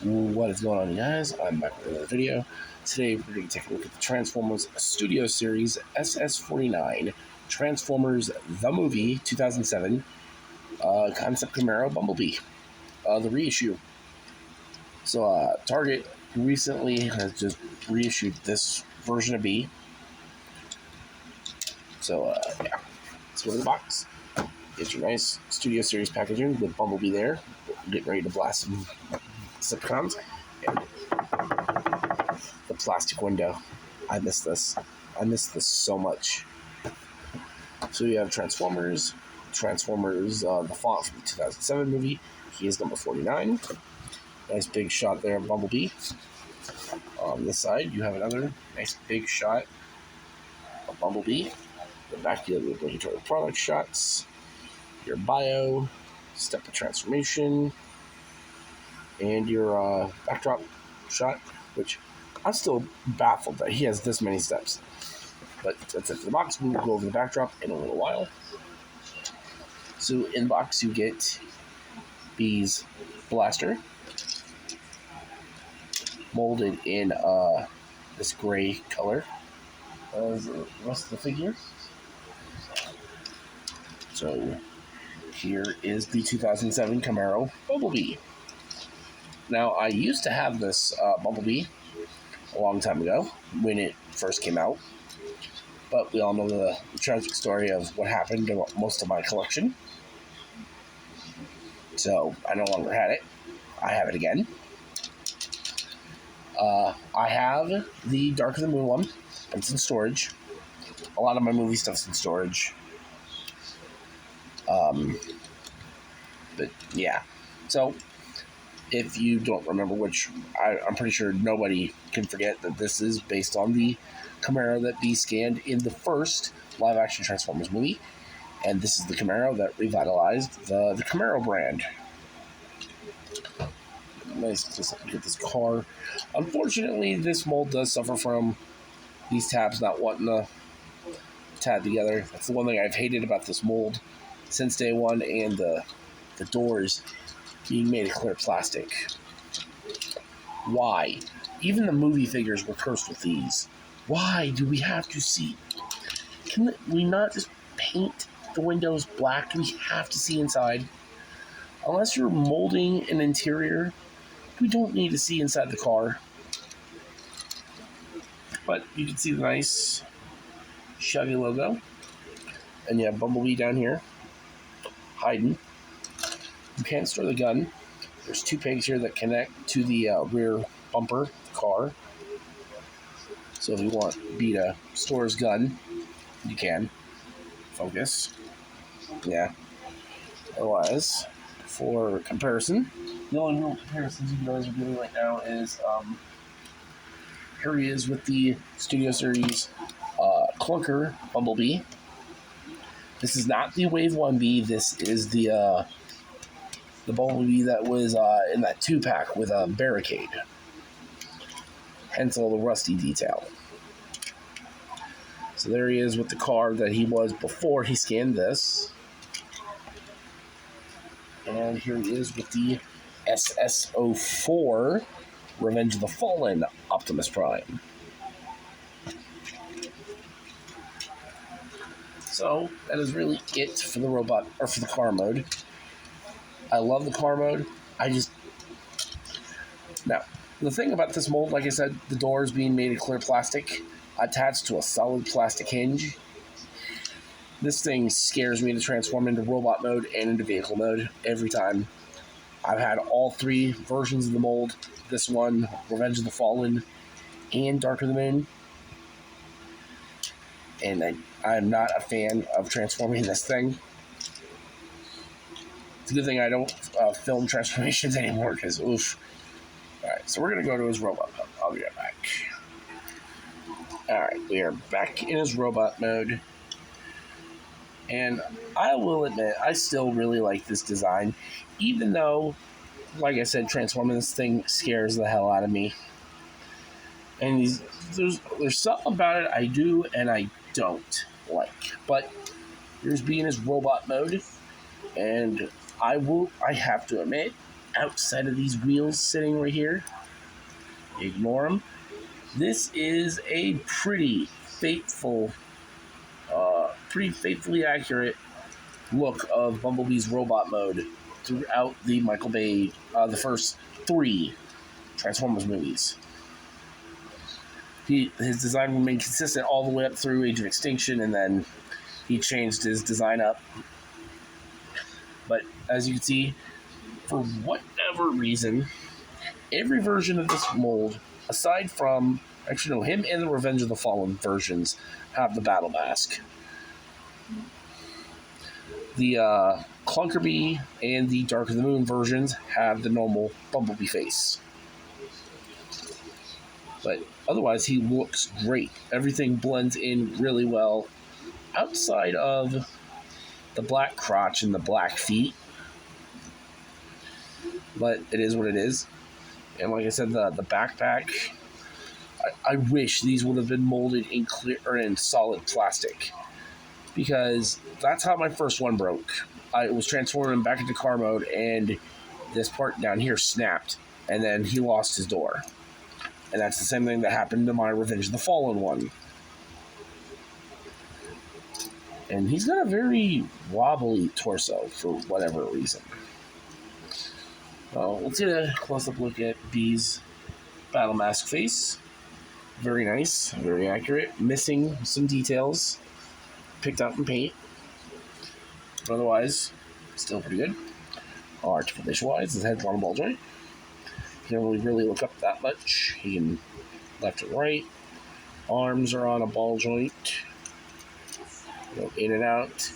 What is going on, you guys? I'm back with another video. Today we're going to take a look at the Transformers Studio Series SS49 Transformers the Movie 2007 Concept Camaro Bumblebee, the reissue. So Target recently has just reissued this version of B. So yeah, let's go to the box. Get your nice Studio Series packaging with Bumblebee there. Getting ready to blast some Decepticons. And the plastic window. I miss this. I miss this so much. So you have Transformers, the font from the 2007 movie. He is number 49. Nice big shot there of Bumblebee. On this side, you have another nice big shot of Bumblebee. The back, you have the obligatory product shots, your bio, step of transformation, and your backdrop shot, which I'm still baffled that he has this many steps. But that's it for the box. We'll go over the backdrop in a little while. So in the box you get B's blaster, molded in this gray color as the rest of the figure. So here is the 2007 Camaro Bumblebee. Now, I used to have this Bumblebee a long time ago when it first came out, but we all know the tragic story of what happened to most of my collection. So I no longer had it. I have it again. I have the Dark of the Moon one. It's in storage. A lot of my movie stuff's in storage. But yeah, so if you don't remember, which I'm pretty sure nobody can forget, that this is based on the Camaro that B scanned in the first live-action Transformers movie, and this is the Camaro that revitalized the Camaro brand. Nice to get this car. Unfortunately, this mold does suffer from these tabs not wanting to tab together. That's the one thing I've hated about this mold since day one, and the doors being made of clear plastic. Why? Even the movie figures were cursed with these. Why do we have to see? Can we not just paint the windows black? Do we have to see inside? Unless you're molding an interior, we don't need to see inside the car. But you can see the nice Chevy logo. And you have Bumblebee down here hiding. You can't store the gun. There's two pegs here that connect to the rear bumper of the car. So if you want B to store his gun, you can. Focus. Yeah. Otherwise, for comparison, the only real comparisons you guys are doing right now is here he is with the Studio Series Clunker Bumblebee. This is not the Wave 1B. This is the Bumblebee that was in that 2-pack with a barricade. Hence all the rusty detail. So there he is with the car that he was before he scanned this. And here he is with the SS04 Revenge of the Fallen Optimus Prime. So that is really it for the robot, or for the car mode. I love the car mode. Now, the thing about this mold, like I said, the doors being made of clear plastic attached to a solid plastic hinge. This thing scares me to transform into robot mode and into vehicle mode every time. I've had all three versions of the mold. This one, Revenge of the Fallen, and Dark of the Moon. And I'm not a fan of transforming this thing. It's a good thing I don't film transformations anymore, because oof. Alright, so we're going to go to his robot mode. I'll be right back. Alright, we are back in his robot mode. And I will admit, I still really like this design, even though, like I said, transforming this thing scares the hell out of me. And there's something about it I do and I don't like. But here's being his robot mode, and I have to admit, outside of these wheels sitting right here. Ignore them. This is a pretty faithfully accurate look of Bumblebee's robot mode throughout the Michael Bay, the first 3 Transformers movies. His design remained consistent all the way up through Age of Extinction, and then he changed his design up. But as you can see, for whatever reason, every version of this mold, aside from, actually no, him and the Revenge of the Fallen versions have the battle mask. The Clunkerbee and the Dark of the Moon versions have the normal Bumblebee face. But otherwise, he looks great. Everything blends in really well. Outside of the black crotch and the black feet. But it is what it is. And like I said, the backpack, I wish these would have been molded in clear or in solid plastic. Because that's how my first one broke. I was transforming back into car mode, and this part down here snapped. And then he lost his door. And that's the same thing that happened to my Revenge of the Fallen one. And he's got a very wobbly torso for whatever reason. Let's get a close-up look at Bee's battle mask face. Very nice, very accurate. Missing some details. Picked out in paint. But otherwise, still pretty good. Articulation-wise, his head's on a ball joint. Can't really look up that much. He can left and right. Arms are on a ball joint. Go in and out.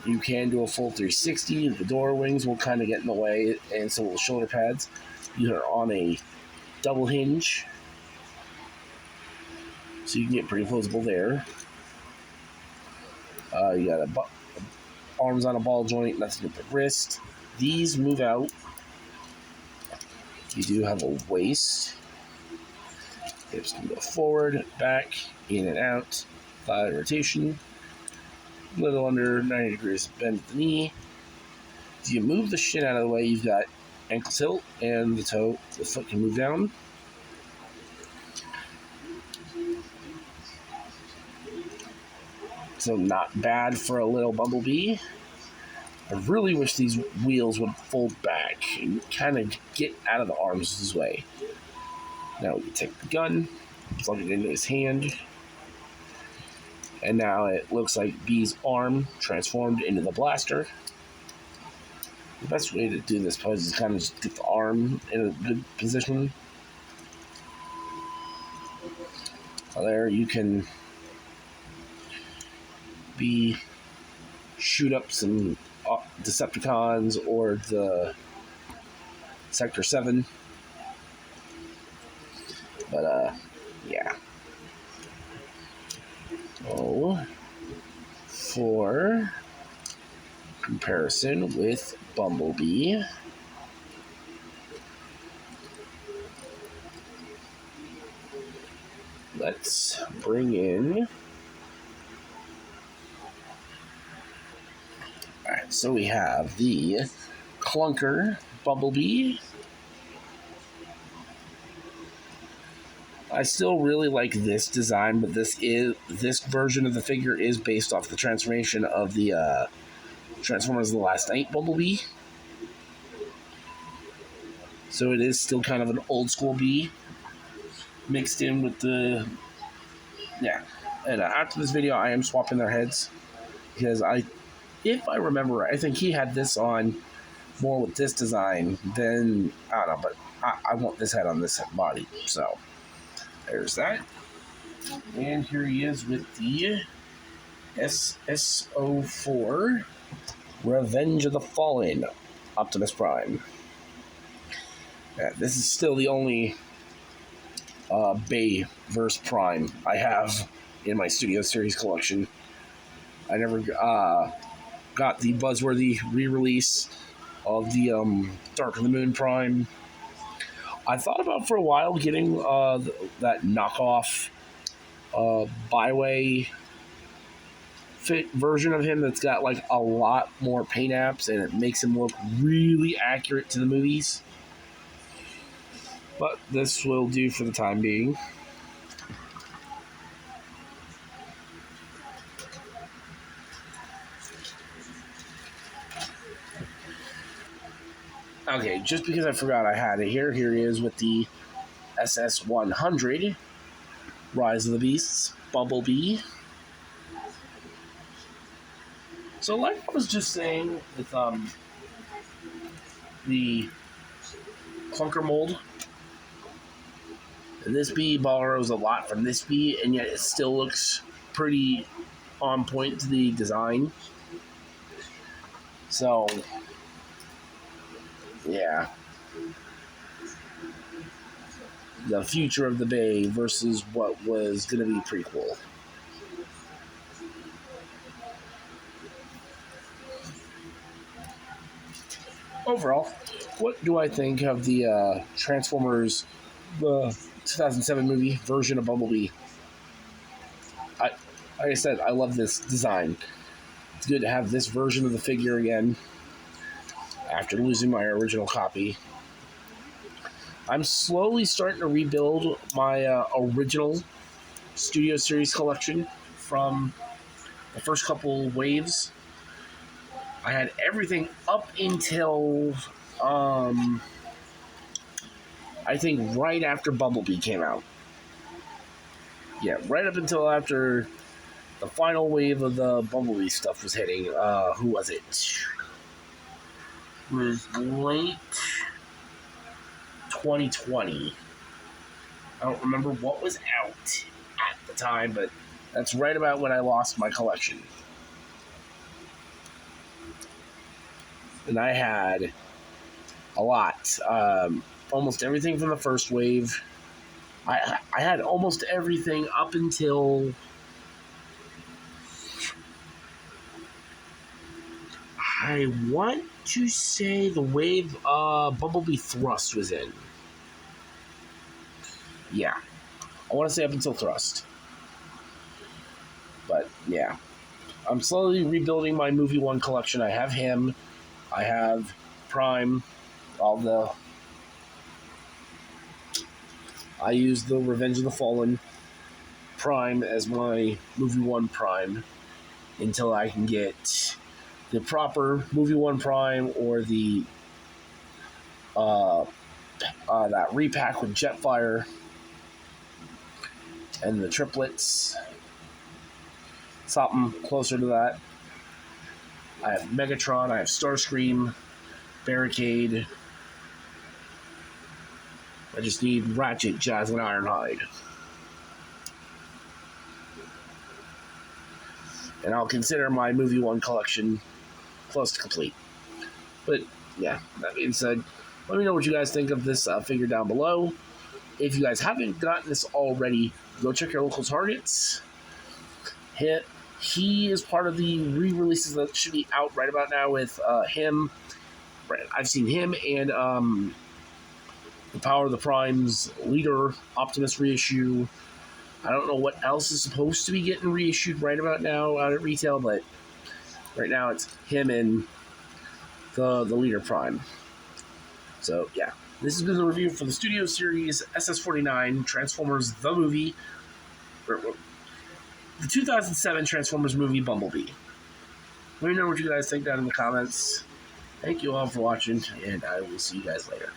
You can do a full 360. The door wings will kind of get in the way, and so will the shoulder pads. You are on a double hinge, so you can get pretty closable there. You got arms on a ball joint, nothing at the wrist. These move out. You do have a waist. Hips can go forward, back, in and out. Thigh rotation. A little under 90 degrees bend at the knee. If you move the shit out of the way, you've got ankle tilt, and the foot can move down. So not bad for a little Bumblebee. I really wish these wheels would fold back and kind of get out of the arms' way. Now we can take the gun, plug it into his hand, and now it looks like Bee's arm transformed into the blaster. The best way to do this pose is kind of just get the arm in a good position. So there you can shoot up some Decepticons or the Sector 7. But, yeah. For comparison with Bumblebee, let's bring in... Alright, so we have the Clunker Bumblebee. I still really like this design, but this version of the figure is based off the transformation of the Transformers The Last Night Bumblebee. So it is still kind of an old school bee mixed in with the... Yeah. And after this video, I am swapping their heads. Because if I remember right, I think he had this on more with this design than... I don't know, but I want this head on this body. So, there's that. And here he is with the SS49 Revenge of the Fallen Optimus Prime. Yeah, this is still the only Bay vs. Prime I have in my Studio Series collection. I never got the buzzworthy re-release of the Dark of the Moon Prime. I thought about for a while getting that knockoff Byway version of him that's got like a lot more paint apps, and it makes him look really accurate to the movies. But this will do for the time being. Okay, just because I forgot I had it here, here he is with the SS100, Rise of the Beasts, Bumblebee. So like I was just saying with the clunker mold, this bee borrows a lot from this bee, and yet it still looks pretty on point to the design. So, yeah. The future of the Bay versus what was going to be prequel. Overall, what do I think of the Transformers, the 2007 movie version of Bumblebee? Like I said, I love this design. It's good to have this version of the figure again after losing my original copy. I'm slowly starting to rebuild my original Studio Series collection from the first couple waves. I had everything up until I think right after Bumblebee came out. Yeah, right up until after the final wave of the Bumblebee stuff was hitting. Who was it? It was late 2020. I don't remember what was out at the time, but that's right about when I lost my collection. And I had a lot. Almost everything from the first wave. I had almost everything up until I want to say the wave Bumblebee Thrust was in. Yeah. I want to say up until Thrust. But, yeah. I'm slowly rebuilding my Movie 1 collection. I have him. I have Prime. I use the Revenge of the Fallen Prime as my Movie 1 Prime until I can get the proper Movie 1 Prime or the that repack with Jetfire and the triplets. Something closer to that. I have Megatron, I have Starscream, Barricade. I just need Ratchet, Jazz, and Ironhide. And I'll consider my Movie 1 collection close to complete. But, yeah, that being said, let me know what you guys think of this figure down below. If you guys haven't gotten this already, go check your local Targets. He is part of the re-releases that should be out right about now with him. I've seen him and the Power of the Prime's Leader Optimus reissue. I don't know what else is supposed to be getting reissued right about now out at retail, but right now it's him and the Leader Prime. So, yeah. This has been the review for the Studio Series SS49 Transformers The Movie. The 2007 Transformers movie Bumblebee. Let me know what you guys think down in the comments. Thank you all for watching, and I will see you guys later.